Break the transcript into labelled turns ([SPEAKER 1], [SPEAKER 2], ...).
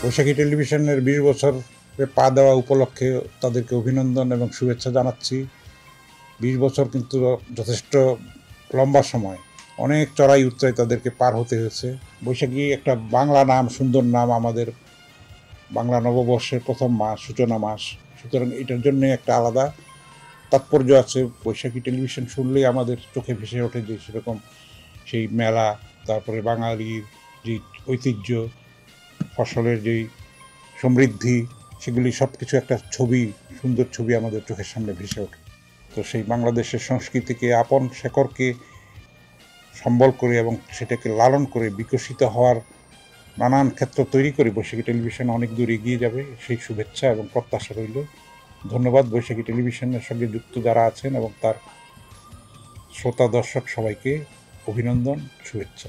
[SPEAKER 1] বৈশাখী টেলিভিশনের ২০ বছরে পা দেওয়া উপলক্ষে তাদেরকে অভিনন্দন এবং শুভেচ্ছা জানাচ্ছি। ২০ বছর কিন্তু যথেষ্ট লম্বা সময়, অনেক চড়াই উচ্চাই তাদেরকে পার হতে হয়েছে। বৈশাখী একটা বাংলা নাম, সুন্দর নাম, আমাদের বাংলা নববর্ষের প্রথম মাস, সূচনা মাস। সুতরাং এটার জন্যে একটা আলাদা তাৎপর্য আছে। বৈশাখী টেলিভিশন শুনলেই আমাদের চোখে ভেসে ওঠে যে সেরকম সেই মেলা, তারপরে বাঙালির যে ঐতিহ্য, ফসলের যেই সমৃদ্ধি, সেগুলি সব কিছু একটা ছবি, সুন্দর ছবি আমাদের চোখের সামনে ভেসে ওঠে। তো সেই বাংলাদেশের সংস্কৃতিকে, আপন শেকড়কে সম্বল করে এবং সেটাকে লালন করে বিকশিত হওয়ার নানান ক্ষেত্র তৈরি করে বৈশাখী টেলিভিশন অনেক দূর এগিয়ে যাবে, সেই শুভেচ্ছা এবং প্রত্যাশা রইল। ধন্যবাদ বৈশাখী টেলিভিশনের সঙ্গে যুক্ত যারা আছেন এবং তার শ্রোতা দর্শক সবাইকে অভিনন্দন, শুভেচ্ছা।